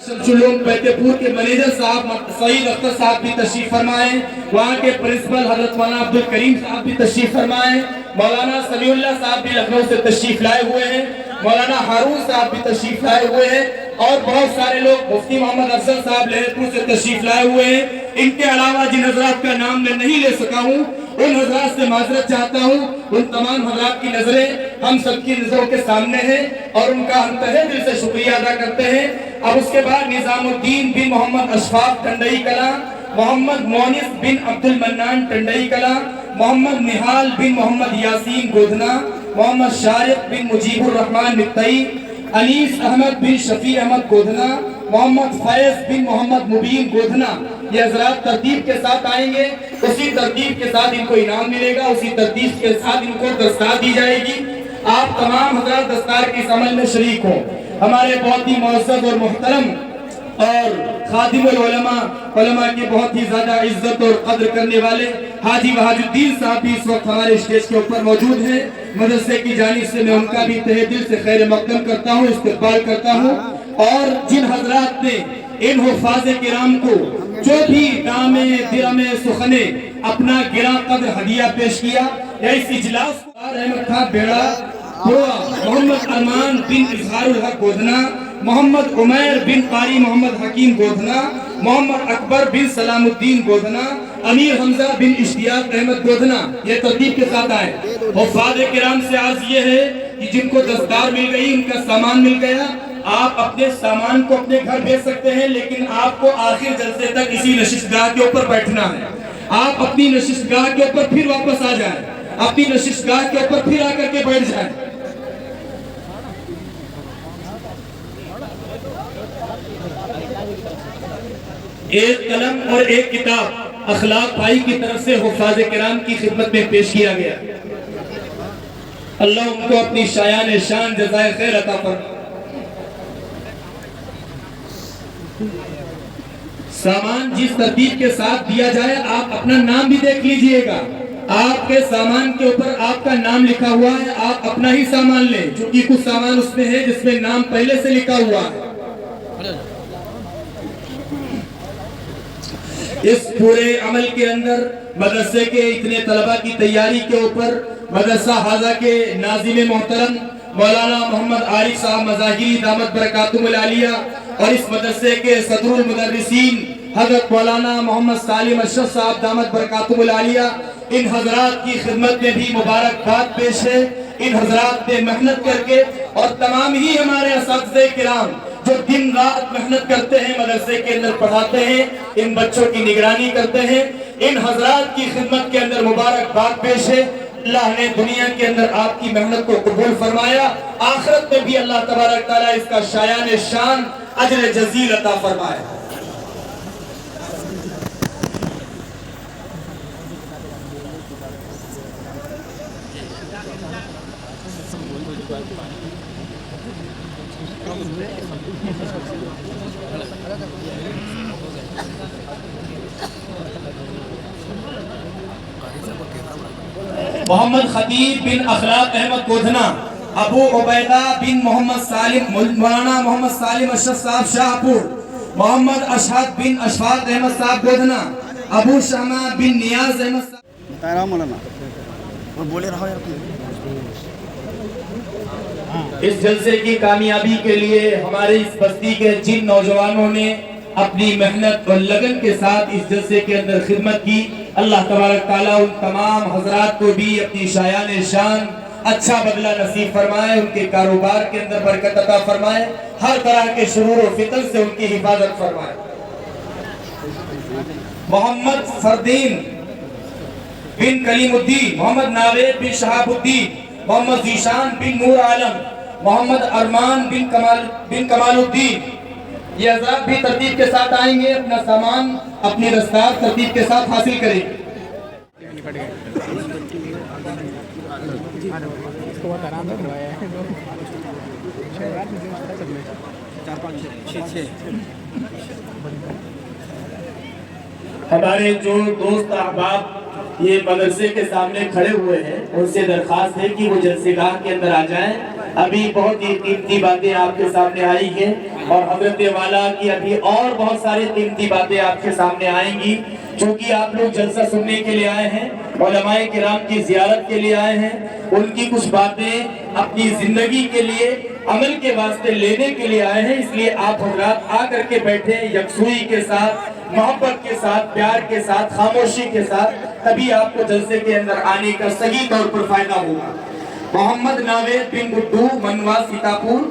शमशुल्लूम बैतेपुर के मैनेजर साहब सईद अख्तर साहब भी तशरीफ फरमाए, वहाँ के प्रिंसिपल हजरत मौलाना अब्दुल करीम साहब भी तशरीफ फरमाए, मौलाना समीउल्लाह साहब भी लखनऊ से तशरीफ लाए हुए हैं, मौलाना हारून साहब भी तशरीफ लाए हुए हैं और बहुत सारे लोग मुफ्ती मोहम्मद अफजल साहब लहरपुर से तशरीफ लाए हुए हैं। इनके अलावा जिन हजरात का नाम मैं नहीं ले सका हूँ उन हजरात से माजरत चाहता हूँ। उन तमाम हजरात की नजरें हम सबकी नजरों के सामने हैं और उनका हम तहे दिल से शुक्रिया अदा करते हैं। अब उसके बाद निजामुद्दीन बिन मोहम्मद अशफाक टंडई कला, मोहम्मद मोनिस बिन अब्दुल मन्नान टंडई कला, मोहम्मद निहाल बिन मोहम्मद यासीन गोधना, मोहम्मद शारिक बिन मुजीबुर रहमान नित्तई, अनीस अहमद बिन शफी अहमद गोधना, मोहम्मद फैज बिन मोहम्मद मुबीन गोधना, ये हजरात तरतीब के साथ आएंगे। उसी तरतीब के साथ इनको इनाम मिलेगा, उसी तरतीब के साथ इनको दस्तार दी जाएगी। आप तमाम हजरात दस्तार के इस अमल में शरीक हो। हमारे बहुत ही मुअज़्ज़ज़ और मोहतरम और खादिमुल उलमा की बहुत ही ज्यादा इज्जत और कद्र करने वाले हाजी वहाजुद्दीन साहब भी इस वक्त हमारे स्टेज के ऊपर मौजूद हैं। मदरसे की जानिब से मैं उनका भी तहे दिल से खैर मक़दम करता हूँ, इस्तक़बाल करता हूँ। और जिन हजरात ने इन हुफ़ाज़े किराम को जो भी दामे दिरमे सुखने अपना गिरा कद्र हदिया पेश किया, या इस इजलास को अहमद खान बेड़ा, मोहम्मद अरमान बिन इज़हारुल हक गोधना, मोहम्मद उमैर बिन कारी मोहम्मद हकीम गोधना, मोहम्मद अकबर बिन सलामुद्दीन गोधना, अमीर हमजा बिन इश्तियाक अहमद गोधना, ये तरतीब के साथ आए। हुफ़ाज़े किराम से अर्ज़ ये है कि जिनको दस्तार मिल गई, उनका सामान मिल गया, आप अपने सामान को अपने घर भेज सकते हैं, लेकिन आपको आखिर जलसे तक इसी नशिशगाह के ऊपर बैठना है। आप अपनी नशिशगाह के ऊपर फिर वापस आ जाएं, अपनी नशिशगाह के ऊपर फिर आकर के बैठ जाएं। एक कलम और एक किताब अखलाक भाई की तरफ से हुफ़ाज़े किराम की खिदमत में पेश किया गया। अल्लाह उनको अपनी शायान शान जज़ाए खैर अता फरमाए। सामान जिस तरतीब के साथ दिया जाए, आप अपना नाम भी देख लीजिएगा। आपके सामान के ऊपर आपका नाम लिखा हुआ है, आप अपना ही सामान लें, क्योंकि कुछ सामान उसमें है जिसमें नाम पहले से लिखा हुआ है। इस पूरे अमल के अंदर मदरसे के इतने तलबा की तैयारी के ऊपर मदरसा हाजा के नाज़िम मोहतरम मौलाना मोहम्मद आरिफ साहब मज़ाहिरी दामत बरकातुहुल आलिया और इस मदरसे के सदरुल मुदर्रिसीन हज़रत मौलाना मोहम्मद सालिम अशरफ साहब दामत बरकातुहुल आलिया, इन हजरात की खिदमत में भी मुबारकबाद पेश है। इन हजरात ने मेहनत करके और तमाम ही हमारे असातिज़े किराम जो दिन रात मेहनत करते हैं, मदरसे के अंदर पढ़ाते हैं, इन बच्चों की निगरानी करते हैं, इन हजरात की खिदमत के अंदर मुबारकबाद पेश है। अल्लाह ने दुनिया के अंदर आपकी मेहनत को कबूल फरमाया, आखिरत में भी अल्लाह तबारक तआला इसका शायान शान अजर जजील अता फरमाए। मोहम्मद खतीब बिन अखलाक अहमद गोधना, अबू उबैदा बिन मोहम्मद सालिम मौलाना मोहम्मद सालिम अशरफ साहब शाहपुर, मोहम्मद अशहद बिन अशफाक अहमद साहब गोधना, अबू शमा बिन नियाज अहमद इस जलसे की कामयाबी के लिए हमारे इस बस्ती के जिन नौजवानों ने अपनी मेहनत और लगन के साथ इस जलसे के अंदर खिदमत की, अल्लाह तबारक तआला उन तमाम हजरात को भी अपनी शायान शान अच्छा बदला नसीब फरमाए, उनके कारोबार के अंदर बरकत अता फरमाए, हर तरह के शुरूर और फितन से उनकी हिफाजत फरमाए। मोहम्मद फरदीन बिन कलीमुद्दीन, मोहम्मद नावेद बिन शहाबुद्दीन, मोहम्मद ज़ीशान बिन नूर आलम, मोहम्मद अरमान बिन कमालुद्दीन, ये हज़रात भी तरतीब के साथ आएंगे, अपना सामान अपनी दस्तार तरतीब के साथ हासिल करेंगे। हमारे जो दोस्त अहबाब ये मदरसे के सामने खड़े हुए हैं, उनसे दरखास्त है कि वो जलसेगाह के अंदर आ जाएं। ابھی بہت ہی قیمتی باتیں آپ کے سامنے آئی ہیں اور حضرت والا کی ابھی اور بہت ساری قیمتی باتیں آپ کے سامنے آئیں گی. چونکہ آپ لوگ جلسہ سننے کے لیے آئے ہیں, علماء کرام کی زیارت کے لیے آئے ہیں, ان کی کچھ باتیں اپنی زندگی کے لیے عمل کے واسطے لینے کے لیے آئے ہیں, اس لیے آپ حضرات آ کر کے بیٹھے یکسوئی کے ساتھ, محبت کے ساتھ, پیار کے ساتھ, خاموشی کے ساتھ, تبھی آپ کو جلسے کے اندر آنے کا صحیح طور پر فائدہ ہوگا. محمد ناوید بن گڈو منوا سیتاپور,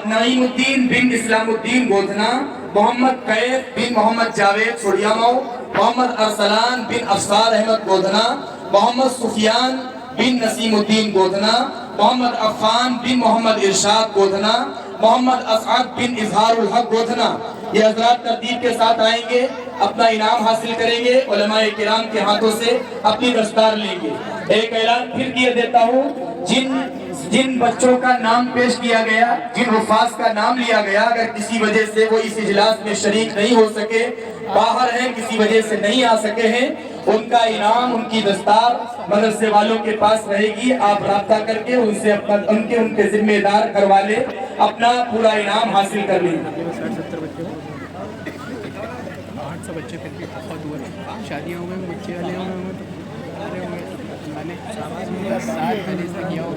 نعیم الدین بن اسلام الدین گودھنا, محمد کیف بن محمد جاوید چھوڑیامو, محمد ارسلان بن افسار احمد گودھنا, محمد سفیان بن نسیم الدین گودھنا, محمد عفان بن محمد ارشاد گودھنا, محمد اسعد بن اظہار الحق گودھنا. یہ حضرات ترتیب کے ساتھ آئیں گے, اپنا انعام حاصل کریں گے, علماء کرام کے ہاتھوں سے اپنی دستار لیں گے. ایک اعلان پھر کیے دیتا ہوں, جن بچوں کا نام پیش کیا گیا, جن حفاظ کا نام لیا گیا, اگر کسی وجہ سے وہ اس اجلاس میں شریک نہیں ہو سکے, باہر ہیں, کسی وجہ سے نہیں آ سکے ہیں, ان کا انعام, ان کی دستار مدرسے والوں کے پاس رہے گی. آپ رابطہ کر کے ان سے ان کے ذمہ دار گھر والے اپنا پورا انعام حاصل کر لیں. 800 بچے پھر بھی بہت دور ہیں, شادیوں میں بچے والے ہوں گے تو ساتھ پہلے سے کیا ہو.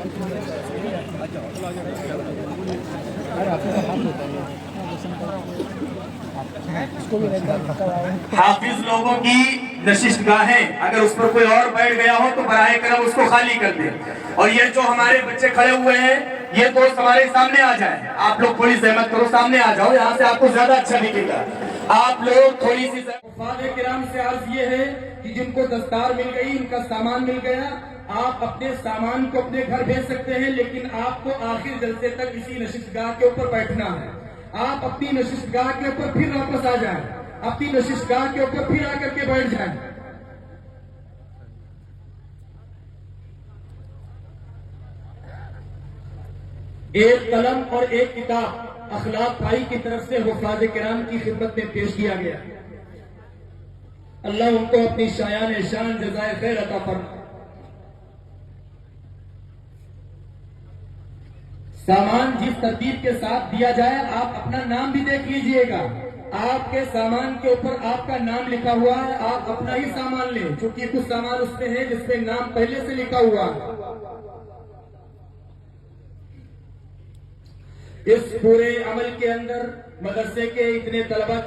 حافظ لوگوں کی نشست گاہیں, اگر اس پر کوئی اور بیٹھ گیا ہو تو براہ کرم اس کو خالی کر دیں. اور یہ جو ہمارے بچے کھڑے ہوئے ہیں, یہ دوست ہمارے سامنے آ جائیں. آپ لوگ تھوڑی زحمت کرو, سامنے آ جاؤ, یہاں سے آپ کو زیادہ اچھا دکھے گا. آپ لوگ تھوڑی سی حفاظ کرام سے عرض یہ ہے کہ جن کو دستار مل گئی, ان کا سامان مل گیا, آپ اپنے سامان کو اپنے گھر بھیج سکتے ہیں, لیکن آپ کو آخر جلسے تک اسی نشست گاہ کے اوپر بیٹھنا ہے. آپ اپنی نشست گاہ کے اوپر پھر واپس آ جائیں, اپنی نشست گاہ کے اوپر پھر آ کر کے بیٹھ جائیں. ایک قلم اور ایک کتاب اخلاق بھائی کی طرف سے حفاظ کرام کی خدمت میں پیش کیا گیا. اللہ ان کو اپنی شایان شان جزائے خیر عطا فرمائے. سامان جس ترتیب کے ساتھ دیا جائے, آپ اپنا نام بھی دیکھ لیجئے گا. آپ کے سامان کے اوپر آپ کا نام لکھا ہوا ہے, آپ اپنا ہی سامان لیں, چونکہ کچھ سامان اس میں ہے جس پہ نام پہلے سے لکھا ہوا ہے. اس پورے عمل کے اندر مدرسے کے اتنے طلبہ کی